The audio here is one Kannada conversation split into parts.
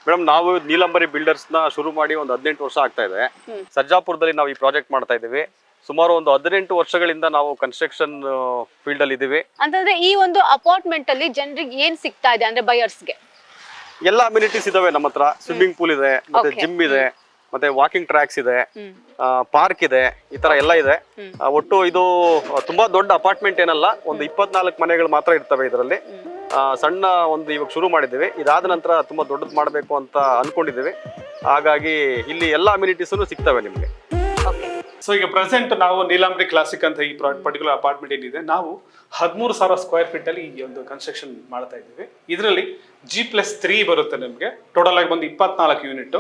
ಮೇಡಮ್ ನಾವು ನೀಲಂಬರಿ ಬಿಲ್ಡರ್ಸ್ ನ ಶುರು ಮಾಡಿ ಒಂದು 18 ವರ್ಷ ಆಗ್ತಾ ಇದೆ. ಸರ್ಜಾಪುರದಲ್ಲಿ ನಾವು ಈ ಪ್ರಾಜೆಕ್ಟ್ ಮಾಡ್ತಾ ಇದ್ದೀವಿ. ಸುಮಾರು ಒಂದು 18 ವರ್ಷಗಳಿಂದ ನಾವು ಕನ್ಸ್ಟ್ರಕ್ಷನ್ ಫೀಲ್ಡ್ ಅಲ್ಲಿ ಇದ್ದೀವಿ. ಅಂತಂದ್ರೆ ಈ ಒಂದು ಅಪಾರ್ಟ್ಮೆಂಟ್ ಅಲ್ಲಿ ಜನರಿಗೆ ಏನ್ ಸಿಗ್ತಾ ಇದೆ ಅಂದ್ರೆ ಬಯರ್ಸ್ಗೆ? ಎಲ್ಲ ಅಮ್ಯುನಿಟೀಸ್ ಇದಾವೆ ನಮ್ಮ ಹತ್ರ. ಸ್ವಿಮ್ಮಿಂಗ್ ಪೂಲ್ ಇದೆ, ಮತ್ತೆ ಜಿಮ್ ಇದೆ, ಮತ್ತೆ ವಾಕಿಂಗ್ ಟ್ರ್ಯಾಕ್ಸ್ ಇದೆ, ಪಾರ್ಕ್ ಇದೆ, ಈ ತರ ಎಲ್ಲ ಇದೆ. ಒಟ್ಟು ಇದು ತುಂಬಾ ದೊಡ್ಡ ಅಪಾರ್ಟ್ಮೆಂಟ್ ಏನಲ್ಲ, ಒಂದು 24 ಮನೆಗಳು ಮಾತ್ರ ಇರ್ತವೆ ಇದರಲ್ಲಿ. ಸಣ್ಣ ಒಂದು ಇವಾಗ ಶುರು ಮಾಡಿದ್ದೀವಿ. ಇದಾದ ನಂತರ ತುಂಬಾ ದೊಡ್ಡದು ಮಾಡಬೇಕು ಅಂತ ಅನ್ಕೊಂಡಿದ್ದೀವಿ. ಹಾಗಾಗಿ ಇಲ್ಲಿ ಎಲ್ಲ ಅಮ್ಯುನಿಟೀಸು ಸಿಗ್ತವೆ ನಿಮಗೆ. ಸೊ ಈಗ ಪ್ರೆಸೆಂಟ್ ನಾವು ನೀಲಾಂಬರಿ ಕ್ಲಾಸಿಕ್ ಅಂತ ಈ ಪರ್ಟಿಕ್ಯುಲರ್ ಅಪಾರ್ಟ್ಮೆಂಟ್ ಏನಿದೆ, ನಾವು 13,000 ಸ್ಕ್ವೇರ್ ಫೀಟ್ ಅಲ್ಲಿ ಈ ಒಂದು ಕನ್ಸ್ಟ್ರಕ್ಷನ್ ಮಾಡ್ತಾ ಇದ್ದೀವಿ. ಇದರಲ್ಲಿ G+3 ಬರುತ್ತೆ ನಿಮಗೆ. ಟೋಟಲ್ ಆಗಿ ಬಂದು 24 ಯೂನಿಟ್.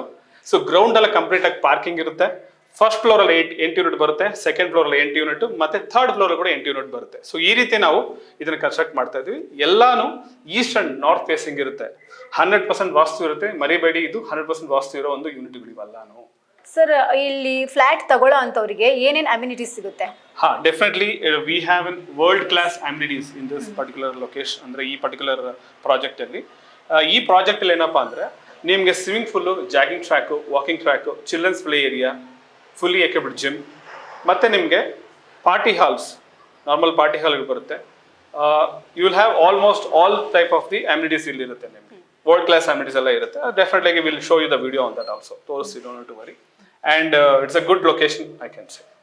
ಸೊ ಗ್ರೌಂಡ್ ಎಲ್ಲ ಕಂಪ್ಲೀಟ್ ಆಗಿ ಪಾರ್ಕಿಂಗ್ ಇರುತ್ತೆ. ಫಸ್ಟ್ ಫ್ಲೋರ್ ಅಲ್ಲಿ 8 ಯೂನಿಟ್ ಬರುತ್ತೆ, ಸೆಕೆಂಡ್ ಫ್ಲೋರ್ ಅಲ್ಲಿ 8 ಯೂನಿಟ್, ಮತ್ತೆ ಥರ್ಡ್ ಫ್ಲೋರ್ ಕೂಡ 8 ಯೂನಿಟ್ ಬರುತ್ತೆ. ಸೊ ಈ ರೀತಿ ನಾವು ಇದನ್ನ ಕನ್ಸ್ಟ್ರಕ್ಟ್ ಮಾಡ್ತಾ ಇದೀವಿ. ಎಲ್ಲಾನು ಈಸ್ಟ್ ಅಂಡ್ ನಾರ್ತ್ ಫೇಸಿಂಗ್ ಇರುತ್ತೆ. 100% ವಾಸ್ತು ಇರುತ್ತೆ. ಮರಿಬೇಡಿ, ಇದು 100% ವಾಸ್ತು ಇರೋ ಒಂದು ಯೂನಿಟ್ಗಳು ಇವೆಲ್ಲಾನು. ಸರ್, ಇಲ್ಲಿ ಫ್ಲಾಟ್ ತಗೊಳ್ಳೋ ಅಂತವರಿಗೆ ಏನೇನ್ ಅಮ್ಯುನಿಟೀಸ್ ಸಿಗುತ್ತೆ? ಹಾ, definitely we have an world class amenities in this particular location. ಅಂದ್ರೆ ಈ ಪರ್ಟಿಕ್ಯುಲರ್ ಪ್ರಾಜೆಕ್ಟ್ ಅಲ್ಲಿ ಈ ಪ್ರಾಜೆಕ್ಟ್ ಅಲ್ಲಿ ಏನಪ್ಪಾ ಅಂದ್ರೆ ನಿಮ್ಗೆ swimming pool, jogging track, walking track, children's play area, fully equipped gym, ಮತ್ತೆ ನಿಮಗೆ ಪಾರ್ಟಿ ಹಾಲ್ಸ್, ನಾರ್ಮಲ್ ಪಾರ್ಟಿ ಹಾಲ್ಗಳು ಬರುತ್ತೆ. You will have almost all type of the amenities ಇಲ್ಲಿ ಇರುತ್ತೆ. ನಿಮಗೆ ವರ್ಲ್ಡ್ ಕ್ಲಾಸ್ ಅಮ್ಯುನಿಟೀಸ್ ಎಲ್ಲ ಇರುತ್ತೆ. Definitely will show you the video on that also. ತೋರಿಸಿ, don't to worry. And it's a good location, I can say.